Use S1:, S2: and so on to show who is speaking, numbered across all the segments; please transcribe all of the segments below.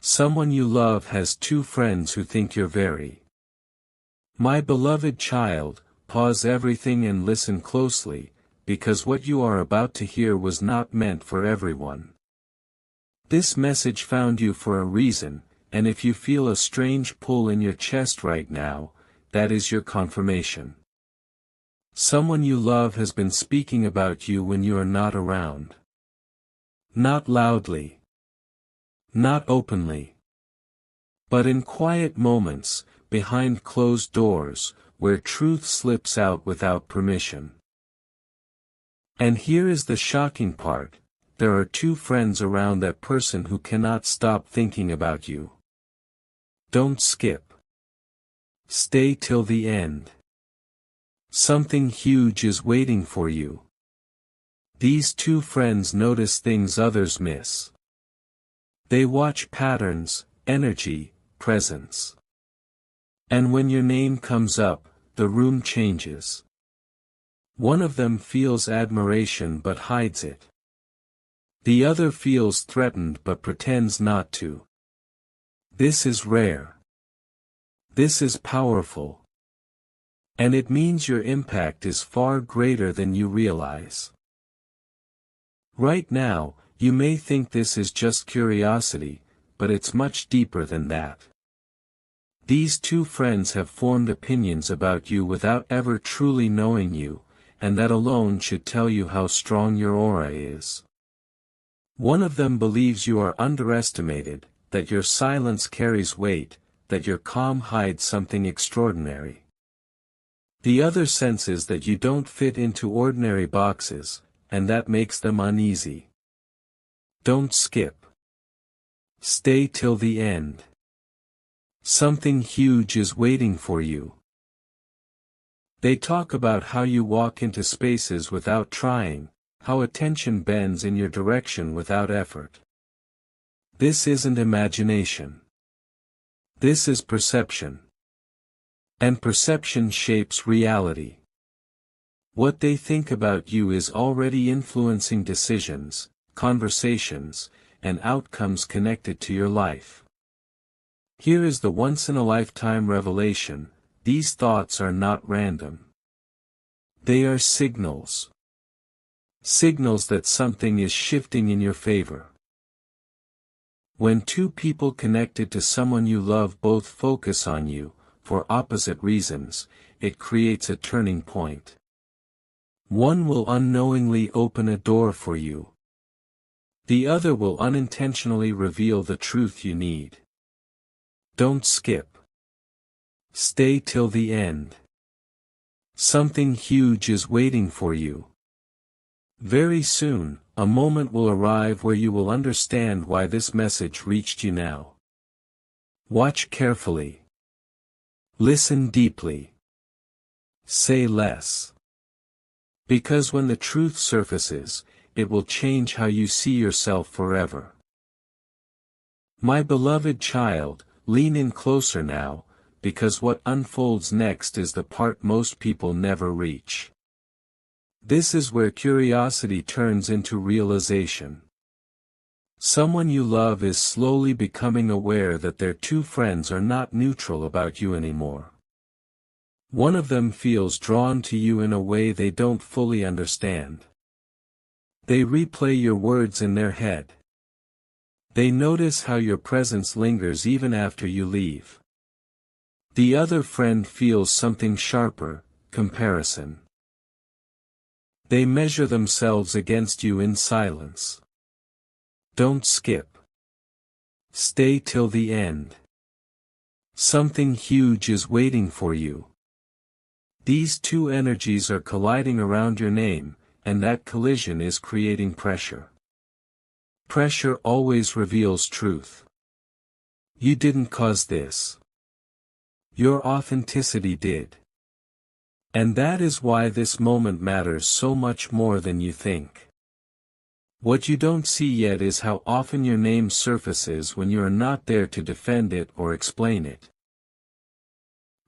S1: Someone you love has two friends who think you're very. My beloved child, pause everything and listen closely, because what you are about to hear was not meant for everyone. This message found you for a reason, and if you feel a strange pull in your chest right now, that is your confirmation. Someone you love has been speaking about you when you are not around. Not loudly. Not openly. But in quiet moments, behind closed doors, where truth slips out without permission. And here is the shocking part, there are two friends around that person who cannot stop thinking about you. Don't skip. Stay till the end. Something huge is waiting for you. These two friends notice things others miss. They watch patterns, energy, presence. And when your name comes up, the room changes. One of them feels admiration but hides it. The other feels threatened but pretends not to. This is rare. This is powerful. And it means your impact is far greater than you realize. Right now, you may think this is just curiosity, but it's much deeper than that. These two friends have formed opinions about you without ever truly knowing you, and that alone should tell you how strong your aura is. One of them believes you are underestimated, that your silence carries weight, that your calm hides something extraordinary. The other senses that you don't fit into ordinary boxes, and that makes them uneasy. Don't skip. Stay till the end. Something huge is waiting for you. They talk about how you walk into spaces without trying, how attention bends in your direction without effort. This isn't imagination. This is perception. And perception shapes reality. What they think about you is already influencing decisions, conversations, and outcomes connected to your life. Here is the once-in-a-lifetime revelation: these thoughts are not random. They are signals. Signals that something is shifting in your favor. When two people connected to someone you love both focus on you, for opposite reasons, it creates a turning point. One will unknowingly open a door for you. The other will unintentionally reveal the truth you need. Don't skip. Stay till the end. Something huge is waiting for you. Very soon, a moment will arrive where you will understand why this message reached you now. Watch carefully. Listen deeply. Say less. Because when the truth surfaces, it will change how you see yourself forever. My beloved child, lean in closer now, because what unfolds next is the part most people never reach. This is where curiosity turns into realization. Someone you love is slowly becoming aware that their two friends are not neutral about you anymore. One of them feels drawn to you in a way they don't fully understand. They replay your words in their head. They notice how your presence lingers even after you leave. The other friend feels something sharper: comparison. They measure themselves against you in silence. Don't skip. Stay till the end. Something huge is waiting for you. These two energies are colliding around your name, and that collision is creating pressure. Pressure always reveals truth. You didn't cause this. Your authenticity did. And that is why this moment matters so much more than you think. What you don't see yet is how often your name surfaces when you are not there to defend it or explain it.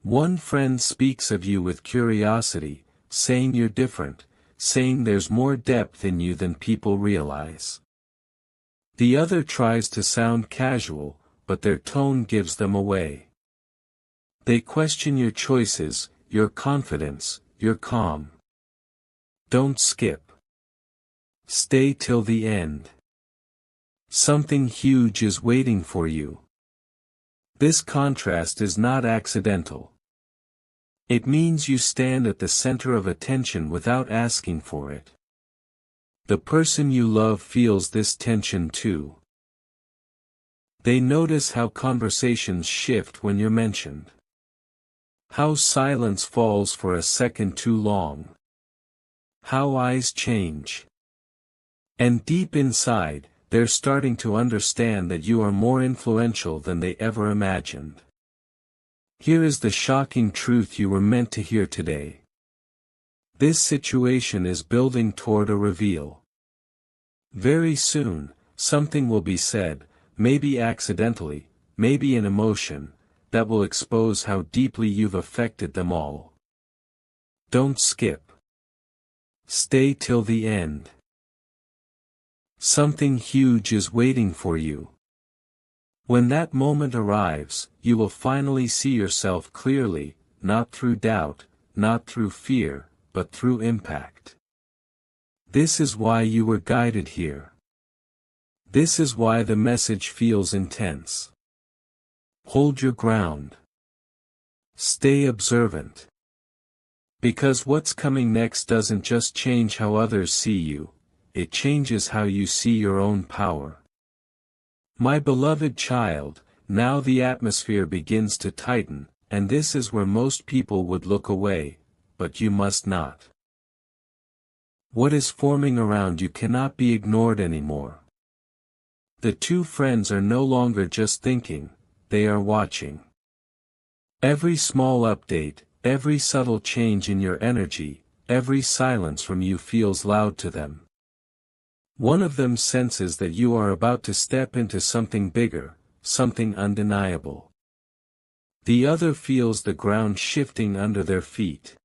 S1: One friend speaks of you with curiosity, saying you're different, saying there's more depth in you than people realize. The other tries to sound casual, but their tone gives them away. They question your choices, your confidence, your calm. Don't skip. Stay till the end. Something huge is waiting for you. This contrast is not accidental. It means you stand at the center of attention without asking for it. The person you love feels this tension too. They notice how conversations shift when you're mentioned. How silence falls for a second too long. How eyes change. And deep inside, they're starting to understand that you are more influential than they ever imagined. Here is the shocking truth you were meant to hear today. This situation is building toward a reveal. Very soon, something will be said, maybe accidentally, maybe in emotion, that will expose how deeply you've affected them all. Don't skip. Stay till the end. Something huge is waiting for you. When that moment arrives, you will finally see yourself clearly, not through doubt, not through fear, but through impact. This is why you were guided here. This is why the message feels intense. Hold your ground. Stay observant. Because what's coming next doesn't just change how others see you, it changes how you see your own power. My beloved child, now the atmosphere begins to tighten, and this is where most people would look away, but you must not. What is forming around you cannot be ignored anymore. The two friends are no longer just thinking, they are watching. Every small update, every subtle change in your energy, every silence from you feels loud to them. One of them senses that you are about to step into something bigger, something undeniable. The other feels the ground shifting under their feet.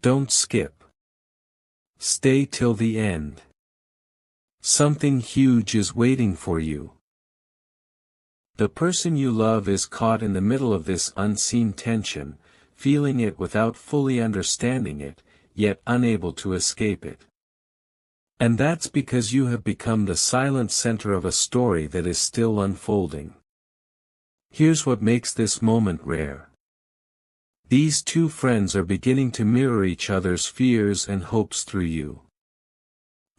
S1: Don't skip. Stay till the end. Something huge is waiting for you. The person you love is caught in the middle of this unseen tension, feeling it without fully understanding it, yet unable to escape it. And that's because you have become the silent center of a story that is still unfolding. Here's what makes this moment rare. These two friends are beginning to mirror each other's fears and hopes through you.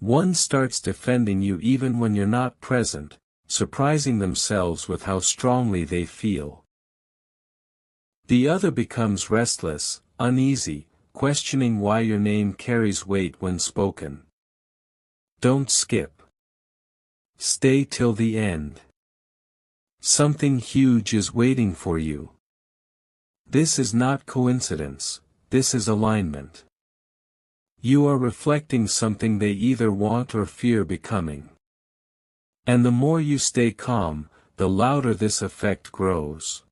S1: One starts defending you even when you're not present, surprising themselves with how strongly they feel. The other becomes restless, uneasy, questioning why your name carries weight when spoken. Don't skip. Stay till the end. Something huge is waiting for you. This is not coincidence, this is alignment. You are reflecting something they either want or fear becoming. And the more you stay calm, the louder this effect grows.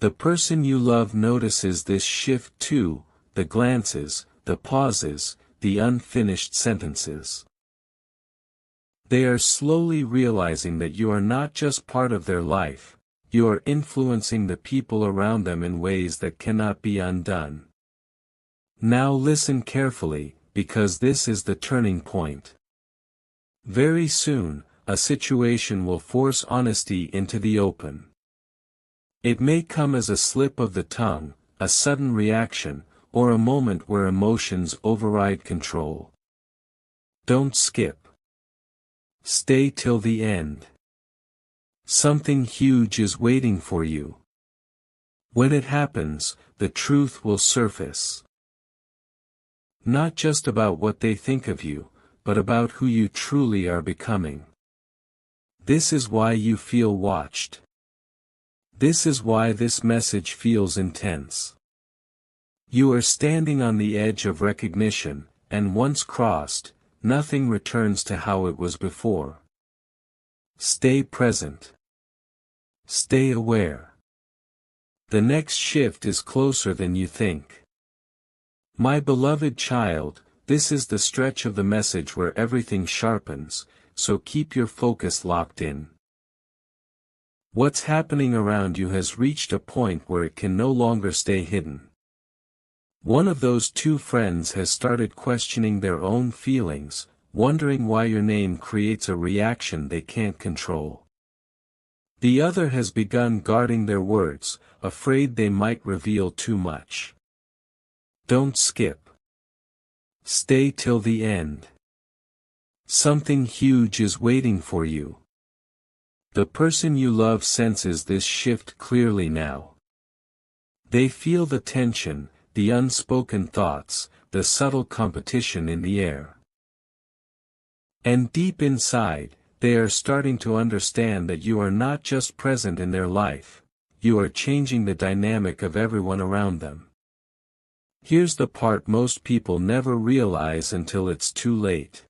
S1: The person you love notices this shift too, the glances, the pauses, the unfinished sentences. They are slowly realizing that you are not just part of their life, you are influencing the people around them in ways that cannot be undone. Now listen carefully, because this is the turning point. Very soon, a situation will force honesty into the open. It may come as a slip of the tongue, a sudden reaction, or a moment where emotions override control. Don't skip. Stay till the end. Something huge is waiting for you. When it happens, the truth will surface. Not just about what they think of you, but about who you truly are becoming. This is why you feel watched. This is why this message feels intense. You are standing on the edge of recognition, and once crossed, nothing returns to how it was before. Stay present. Stay aware. The next shift is closer than you think. My beloved child, this is the stretch of the message where everything sharpens, so keep your focus locked in. What's happening around you has reached a point where it can no longer stay hidden. One of those two friends has started questioning their own feelings, wondering why your name creates a reaction they can't control. The other has begun guarding their words, afraid they might reveal too much. Don't skip. Stay till the end. Something huge is waiting for you. The person you love senses this shift clearly now. They feel the tension, the unspoken thoughts, the subtle competition in the air. And deep inside, they are starting to understand that you are not just present in their life, you are changing the dynamic of everyone around them. Here's the part most people never realize until it's too late.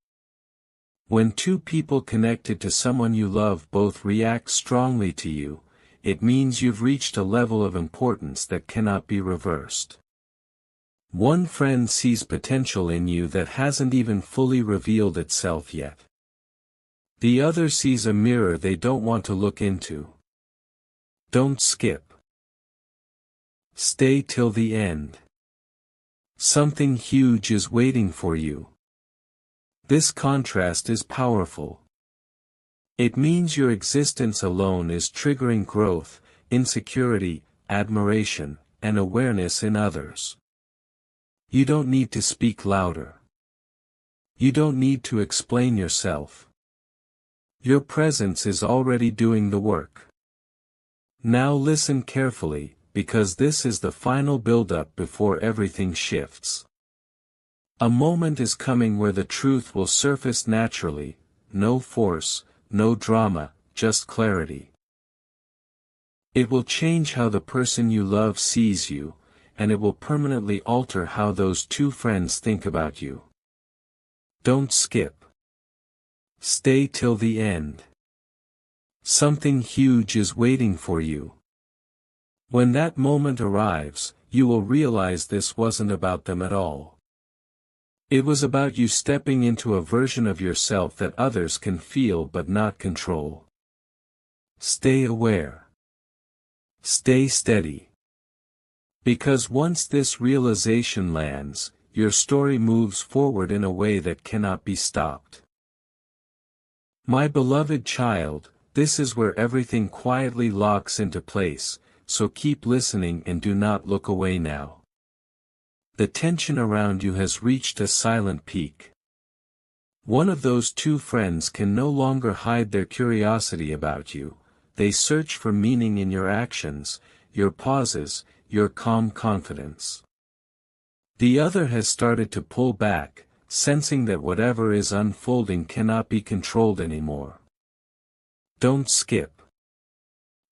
S1: When two people connected to someone you love both react strongly to you, it means you've reached a level of importance that cannot be reversed. One friend sees potential in you that hasn't even fully revealed itself yet. The other sees a mirror they don't want to look into. Don't skip. Stay till the end. Something huge is waiting for you. This contrast is powerful. It means your existence alone is triggering growth, insecurity, admiration, and awareness in others. You don't need to speak louder. You don't need to explain yourself. Your presence is already doing the work. Now listen carefully, because this is the final build-up before everything shifts. A moment is coming where the truth will surface naturally, no force, no drama, just clarity. It will change how the person you love sees you, and it will permanently alter how those two friends think about you. Don't skip. Stay till the end. Something huge is waiting for you. When that moment arrives, you will realize this wasn't about them at all. It was about you stepping into a version of yourself that others can feel but not control. Stay aware. Stay steady. Because once this realization lands, your story moves forward in a way that cannot be stopped. My beloved child, this is where everything quietly locks into place, so keep listening and do not look away now. The tension around you has reached a silent peak. One of those two friends can no longer hide their curiosity about you, they search for meaning in your actions, your pauses, your calm confidence. The other has started to pull back, sensing that whatever is unfolding cannot be controlled anymore. Don't skip.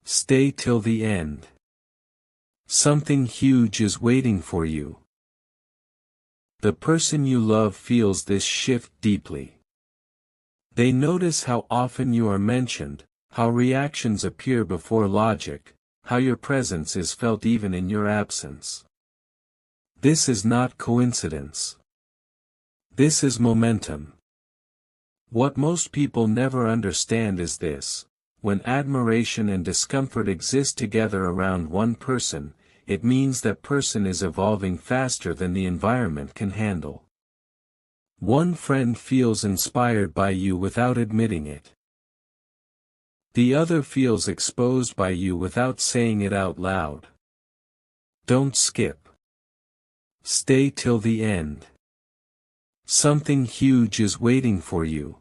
S1: Stay till the end. Something huge is waiting for you. The person you love feels this shift deeply. They notice how often you are mentioned, how reactions appear before logic, how your presence is felt even in your absence. This is not coincidence. This is momentum. What most people never understand is this: when admiration and discomfort exist together around one person, it means that person is evolving faster than the environment can handle. One friend feels inspired by you without admitting it. The other feels exposed by you without saying it out loud. Don't skip. Stay till the end. Something huge is waiting for you.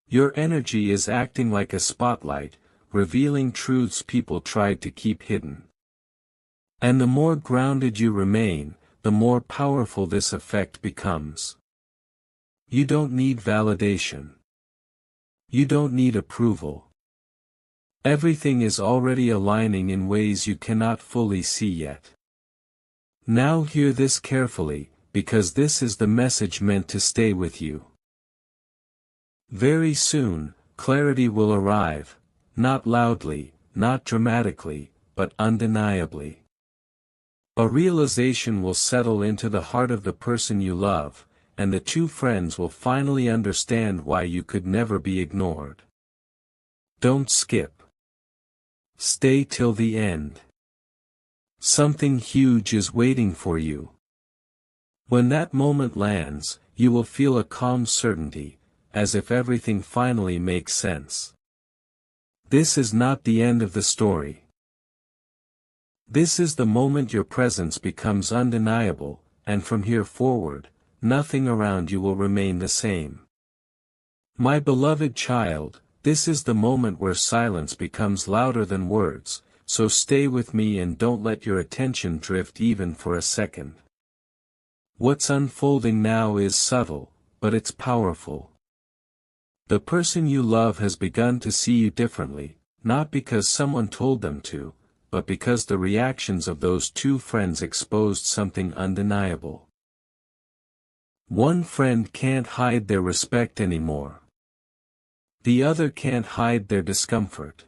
S1: Your energy is acting like a spotlight, revealing truths people tried to keep hidden. And the more grounded you remain, the more powerful this effect becomes. You don't need validation. You don't need approval. Everything is already aligning in ways you cannot fully see yet. Now hear this carefully, because this is the message meant to stay with you. Very soon, clarity will arrive, not loudly, not dramatically, but undeniably. A realization will settle into the heart of the person you love, and the two friends will finally understand why you could never be ignored. Don't skip. Stay till the end. Something huge is waiting for you. When that moment lands, you will feel a calm certainty, as if everything finally makes sense. This is not the end of the story. This is the moment your presence becomes undeniable, and from here forward, nothing around you will remain the same. My beloved child, this is the moment where silence becomes louder than words, so stay with me and don't let your attention drift even for a second. What's unfolding now is subtle, but it's powerful. The person you love has begun to see you differently, not because someone told them to, but because the reactions of those two friends exposed something undeniable. One friend can't hide their respect anymore. The other can't hide their discomfort.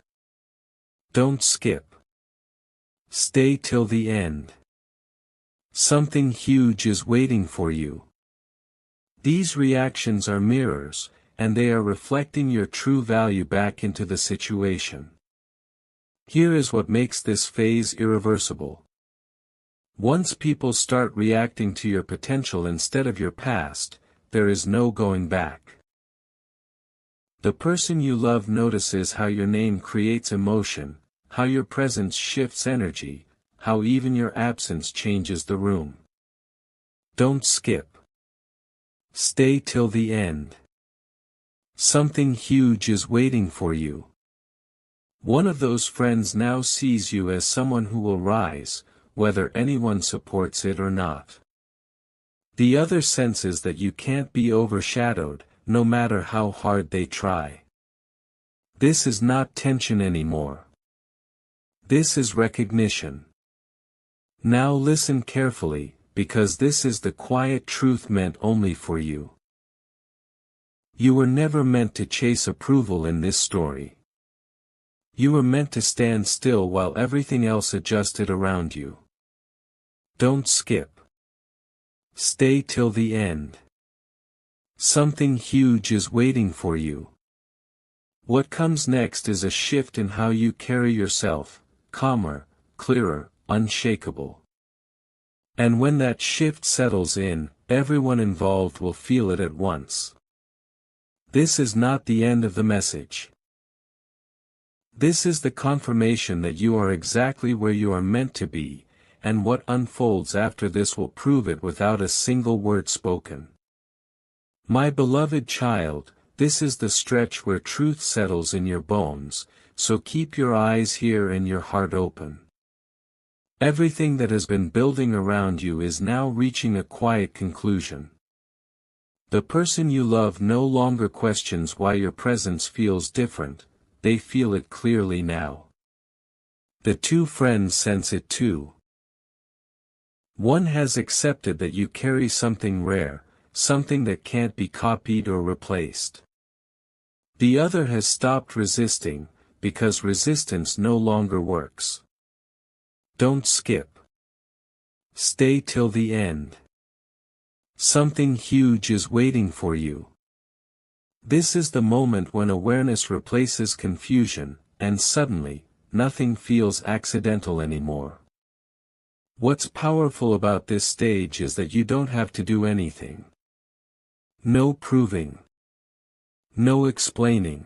S1: Don't skip. Stay till the end. Something huge is waiting for you. These reactions are mirrors, and they are reflecting your true value back into the situation. Here is what makes this phase irreversible. Once people start reacting to your potential instead of your past, there is no going back. The person you love notices how your name creates emotion, how your presence shifts energy, how even your absence changes the room. Don't skip. Stay till the end. Something huge is waiting for you. One of those friends now sees you as someone who will rise, whether anyone supports it or not. The other senses that you can't be overshadowed, no matter how hard they try. This is not tension anymore. This is recognition. Now listen carefully, because this is the quiet truth meant only for you. You were never meant to chase approval in this story. You were meant to stand still while everything else adjusted around you. Don't skip. Stay till the end. Something huge is waiting for you. What comes next is a shift in how you carry yourself, calmer, clearer, unshakable. And when that shift settles in, everyone involved will feel it at once. This is not the end of the message. This is the confirmation that you are exactly where you are meant to be, and what unfolds after this will prove it without a single word spoken. My beloved child, this is the stretch where truth settles in your bones, so keep your eyes here and your heart open. Everything that has been building around you is now reaching a quiet conclusion. The person you love no longer questions why your presence feels different, they feel it clearly now. The two friends sense it too. One has accepted that you carry something rare, something that can't be copied or replaced. The other has stopped resisting, because resistance no longer works. Don't skip. Stay till the end. Something huge is waiting for you. This is the moment when awareness replaces confusion, and suddenly, nothing feels accidental anymore. What's powerful about this stage is that you don't have to do anything. No proving. No explaining.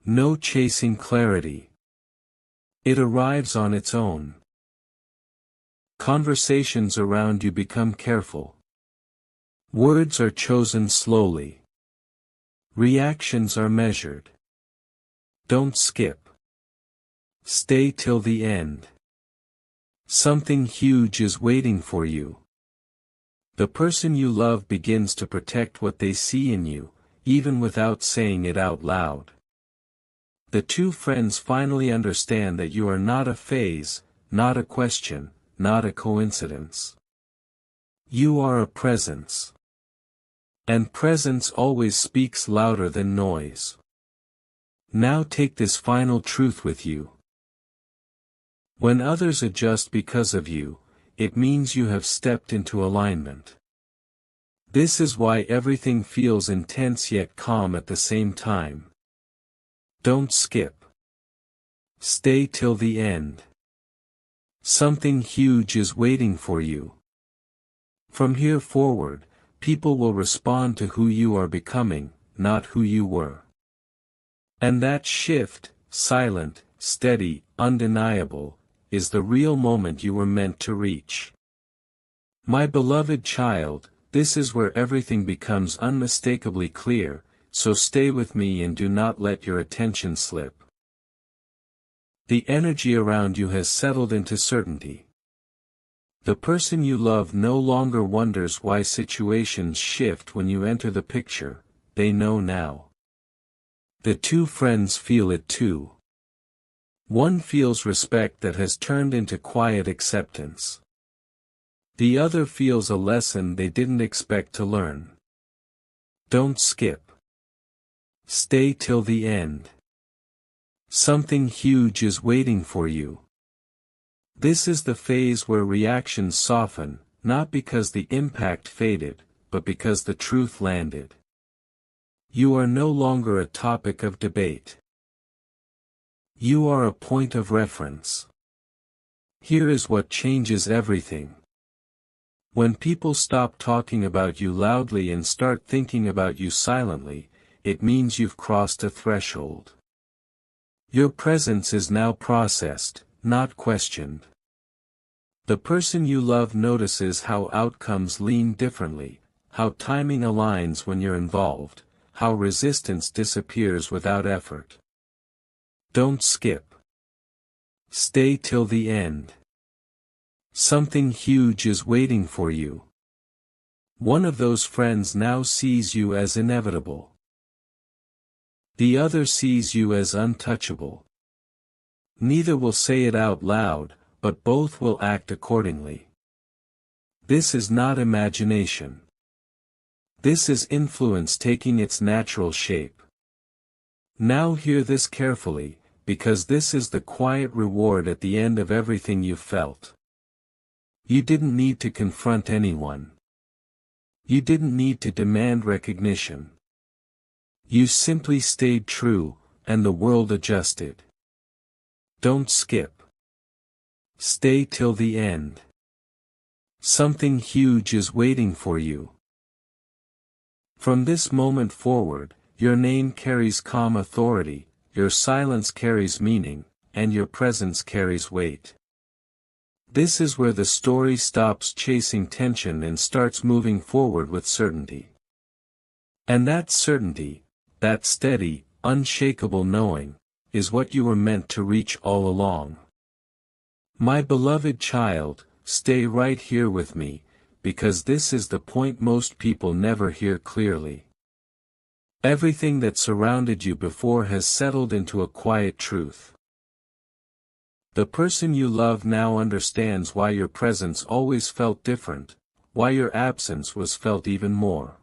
S1: No chasing clarity. It arrives on its own. Conversations around you become careful. Words are chosen slowly. Reactions are measured. Don't skip. Stay till the end. Something huge is waiting for you. The person you love begins to protect what they see in you, even without saying it out loud. The two friends finally understand that you are not a phase, not a question, not a coincidence. You are a presence. And presence always speaks louder than noise. Now take this final truth with you. When others adjust because of you, it means you have stepped into alignment. This is why everything feels intense yet calm at the same time. Don't skip. Stay till the end. Something huge is waiting for you. From here forward, people will respond to who you are becoming, not who you were. And that shift, silent, steady, undeniable, is the real moment you were meant to reach. My beloved child, this is where everything becomes unmistakably clear, so stay with me and do not let your attention slip. The energy around you has settled into certainty. The person you love no longer wonders why situations shift when you enter the picture, they know now. The two friends feel it too. One feels respect that has turned into quiet acceptance. The other feels a lesson they didn't expect to learn. Don't skip. Stay till the end. Something huge is waiting for you. This is the phase where reactions soften, not because the impact faded, but because the truth landed. You are no longer a topic of debate. You are a point of reference. Here is what changes everything. When people stop talking about you loudly and start thinking about you silently, it means you've crossed a threshold. Your presence is now processed, not questioned. The person you love notices how outcomes lean differently, how timing aligns when you're involved, how resistance disappears without effort. Don't skip. Stay till the end. Something huge is waiting for you. One of those friends now sees you as inevitable. The other sees you as untouchable. Neither will say it out loud, but both will act accordingly. This is not imagination. This is influence taking its natural shape. Now hear this carefully, because this is the quiet reward at the end of everything you felt. You didn't need to confront anyone. You didn't need to demand recognition. You simply stayed true, and the world adjusted. Don't skip. Stay till the end. Something huge is waiting for you. From this moment forward, your name carries calm authority, your silence carries meaning, and your presence carries weight. This is where the story stops chasing tension and starts moving forward with certainty. And that certainty, that steady, unshakable knowing, is what you were meant to reach all along. My beloved child, stay right here with me, because this is the point most people never hear clearly. Everything that surrounded you before has settled into a quiet truth. The person you love now understands why your presence always felt different, why your absence was felt even more.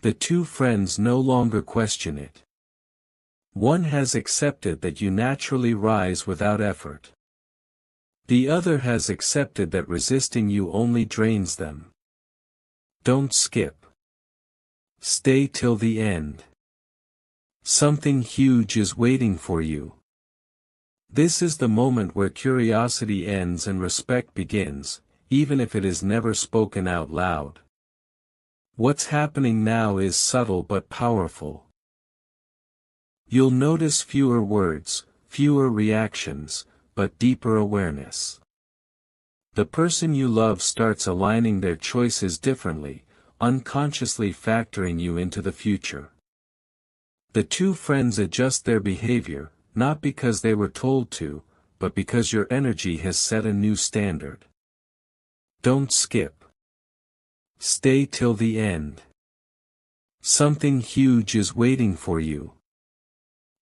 S1: The two friends no longer question it. One has accepted that you naturally rise without effort. The other has accepted that resisting you only drains them. Don't skip. Stay till the end. Something huge is waiting for you. This is the moment where curiosity ends and respect begins, even if it is never spoken out loud. What's happening now is subtle but powerful. You'll notice fewer words, fewer reactions, but deeper awareness. The person you love starts aligning their choices differently, unconsciously factoring you into the future. The two friends adjust their behavior, not because they were told to, but because your energy has set a new standard. Don't skip. Stay till the end. Something huge is waiting for you.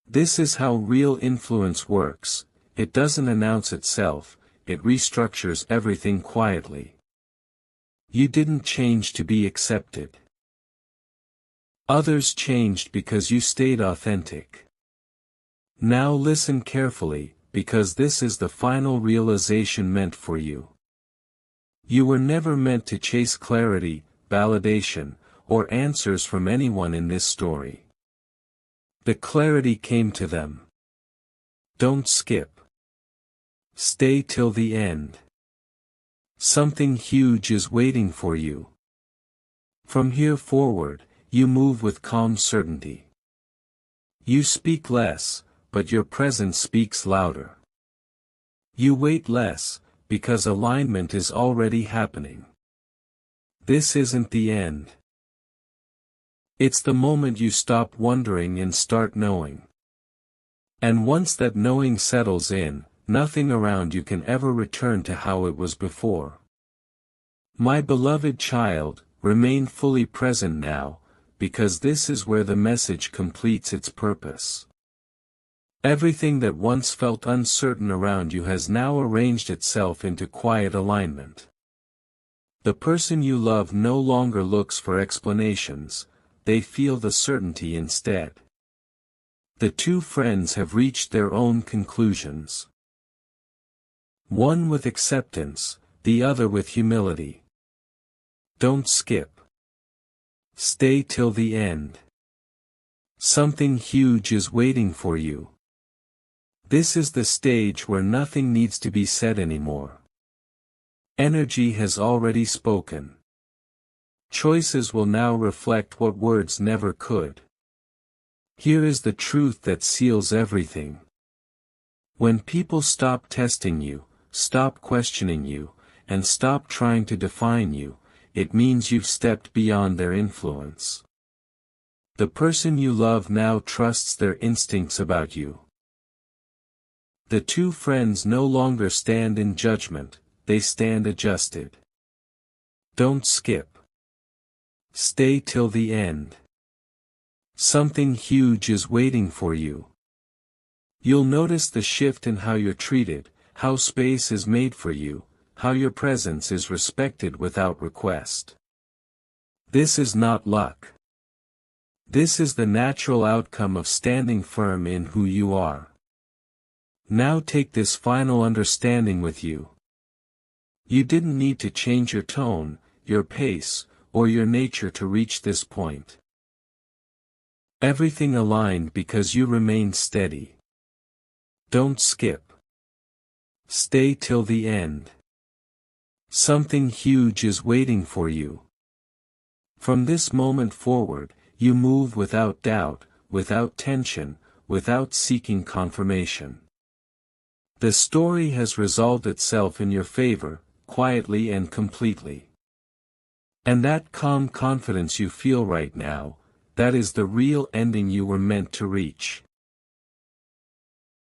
S1: This is how real influence works. It doesn't announce itself, it restructures everything quietly. You didn't change to be accepted. Others changed because you stayed authentic. Now listen carefully, because this is the final realization meant for you. You were never meant to chase clarity, validation, or answers from anyone in this story. The clarity came to them. Don't skip. Stay till the end. Something huge is waiting for you. From here forward, you move with calm certainty. You speak less, but your presence speaks louder. You wait less, because alignment is already happening. This isn't the end. It's the moment you stop wondering and start knowing. And once that knowing settles in, nothing around you can ever return to how it was before. My beloved child, remain fully present now, because this is where the message completes its purpose. Everything that once felt uncertain around you has now arranged itself into quiet alignment. The person you love no longer looks for explanations, they feel the certainty instead. The two friends have reached their own conclusions. One with acceptance, the other with humility. Don't skip. Stay till the end. Something huge is waiting for you. This is the stage where nothing needs to be said anymore. Energy has already spoken. Choices will now reflect what words never could. Here is the truth that seals everything. When people stop testing you, stop questioning you, and stop trying to define you, it means you've stepped beyond their influence. The person you love now trusts their instincts about you. The two friends no longer stand in judgment, they stand adjusted. Don't skip. Stay till the end. Something huge is waiting for you. You'll notice the shift in how you're treated, how space is made for you, how your presence is respected without request. This is not luck. This is the natural outcome of standing firm in who you are. Now take this final understanding with you. You didn't need to change your tone, your pace, or your nature to reach this point. Everything aligned because you remained steady. Don't skip. Stay till the end. Something huge is waiting for you. From this moment forward, you move without doubt, without tension, without seeking confirmation. The story has resolved itself in your favor, quietly and completely. And that calm confidence you feel right now, that is the real ending you were meant to reach.